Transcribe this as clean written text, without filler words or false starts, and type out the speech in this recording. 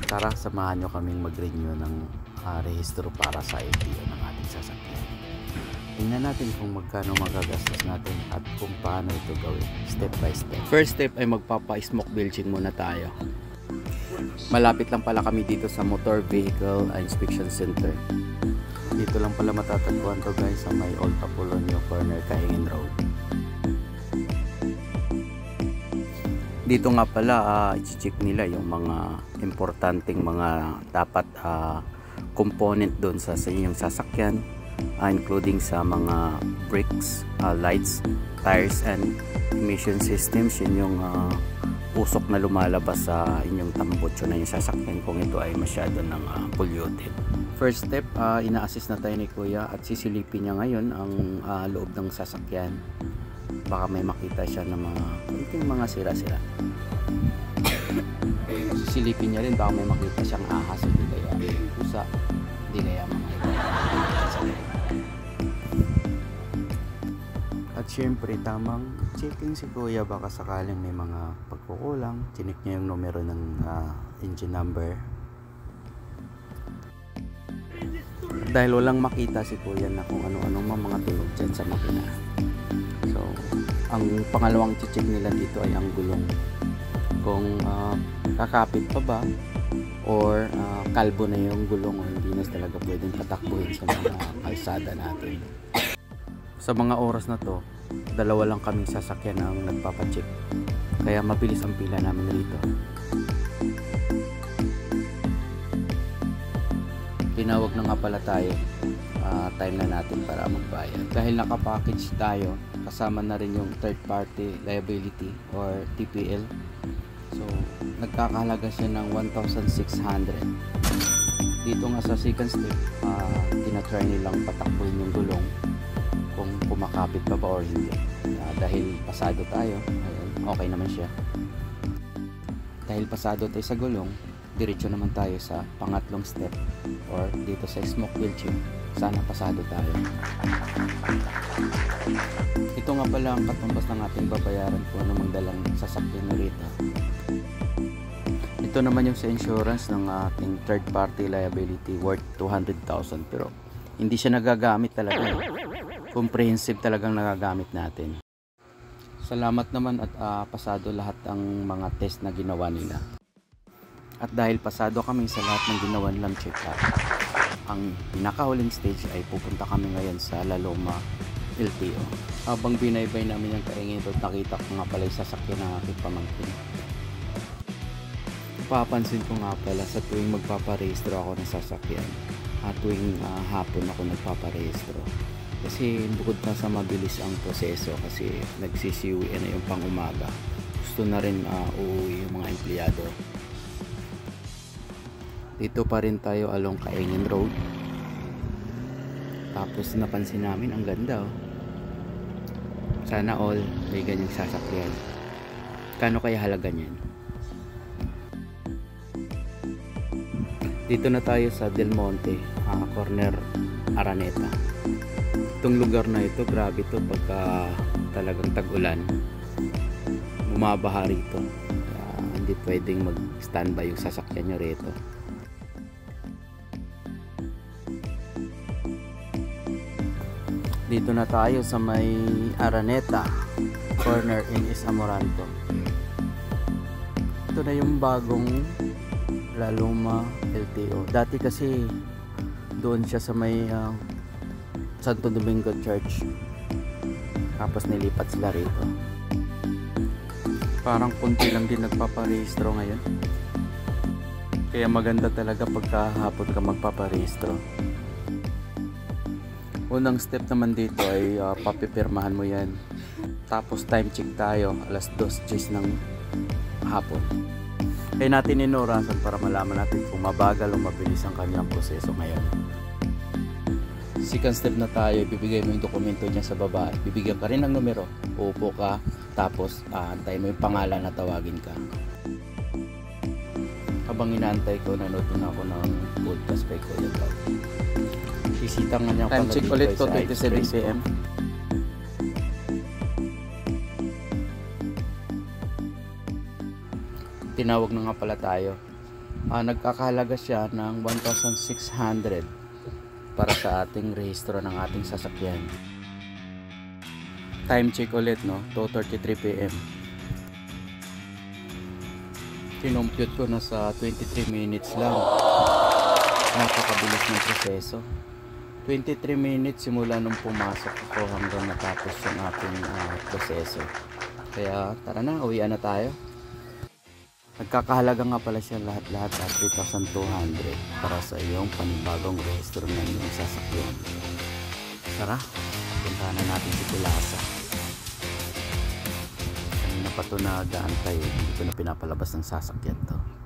Tara, samahan nyo kaming mag-renew ng rehistro para sa LTO ng ating sasakyan. Tingnan natin kung magkano magagastos natin at kung paano ito gawin step by step. First step ay magpapa-smoke bilging muna tayo. Malapit lang pala kami dito sa Motor Vehicle Inspection Center. Dito lang pala matatagpuan to guys, sa may Old Apolonio corner, Kaingin Road. Dito nga pala i-check nila yung mga importanteng mga dapat component doon sa inyong sasakyan, including sa mga brakes, lights, tires and emission systems. Yun yung usok na lumalabas sa inyong tambutso na yung sasakyan kung ito ay masyado ng polluted. First step, ina-assist na tayo ni Kuya at sisilipin niya ngayon ang loob ng sasakyan. Baka may makita siya ng mga kunting mga sira-sira. Sisilipin niya rin, baka may makita siyang ahas o di kaya pusa, di kaya mga iba. At syempre tamang checking si Kuya, baka sakaling may mga pagkukulang. Chinik niya yung numero ng engine number. Dahil walang makita si Kuya na kung ano-ano mga tunog dyan sa makina. So, ang pangalawang check nila dito ay ang gulong. Kung kakapit pa ba or kalbo na yung gulong o hindi na talaga pwedeng patakbuhin sa mga kalsada natin. Sa mga oras na to, dalawa lang kaming sasakyan ang nagpapacheck, kaya mabilis ang pila namin rito. Tinawag na nga pala tayo, time na natin para magbayad. Dahil nakapackage tayo, kasama na rin yung third party liability or TPL. So nagkakahalaga siya ng 1,600. Dito nga sa second step, tinatry nilang patakbuhin yung gulong kung kumakapit pa ba or hindi. Dahil pasado tayo, ayun, okay naman siya. Dahil pasado tayo sa gulong, diretso naman tayo sa pangatlong step or dito sa smoke bilging. Sana pasado tayo. Ito nga pala ang katumbas ng ating babayaran kung anumang dalang sasakyan na rito. Ito naman yung sa insurance ng ating third party liability worth 200,000, pero hindi siya nagagamit talaga. Comprehensive talagang nagagamit natin. Salamat naman at pasado lahat ang mga test na ginawa nila. At dahil pasado kami sa lahat ng ginawa nilang check-up, ang pinakahuling stage ay pupunta kami ngayon sa La Loma LTO. Habang binaybay namin yung Kaingin Road, nakita ko nga pala yung sasakyan ng aking pamangkin. Papansin ko nga pala sa tuwing magpaparehistro ako ng sasakyan at tuwing hapon ako nagpaparehistro, kasi bukod na sa mabilis ang proseso kasi nagsisiwi na yung pang umaga, gusto na rin uuwi yung mga empleyado. Dito pa rin tayo along Kaingin Road. Tapos napansin namin ang ganda oh. Sana all may ganyang sasakyan. Kano kaya halaga niyan? Dito na tayo sa Del Monte, corner Araneta. Itong lugar na ito, grabe to pagka talagang tag-ulan. Bumabaha rito. Hindi pwedeng mag-standby yung sasakyan nyo rito. Dito na tayo sa may Araneta corner in Amoranto. Ito na yung bagong La Loma LTO. Dati kasi doon siya sa may Santo Domingo Church, tapos nilipat sila rito. Parang kunti lang din nagpaparehistro ngayon, kaya maganda talaga pagka hapon ka magpaparehistro. Unang step naman dito ay papipirmahan mo yan. Tapos time check tayo, alas 2:10 ng hapon. Kaya natin inurasan para malaman natin kung mabagal o mabilis ang kanilang proseso ngayon. Second step na tayo, bibigay mo yung dokumento dyan sa baba. Bibigyan ka rin ng numero, uupo ka, tapos antay mo yung pangalan na tawagin ka. Habang inaantay ko, nanood na ako ng podcast kay Kuya Bob. Bisita nga niya Time check ulit to, 27 PM. Tinawag na nga pala tayo. nagkakahalaga siya ng 1,600 para sa ating rehistro ng ating sasakyan. Time check ulit, no? 2:33 PM. Kinompute ko na sa 23 minutes lang. Napakabilis ng proseso. 23 minutes simula nung pumasok ako hanggang natapos yung ating proseso. Kaya tara na, uwian na tayo. Nagkakahalaga nga pala siya lahat-lahat at 3,200 para sa iyong panibagong rehistro ng iyong sasakyan. Tara, puntahan na natin si Kulasa. Kanina pa ito nag-aantay, hindi ko na pinapalabas ng sasakyan to.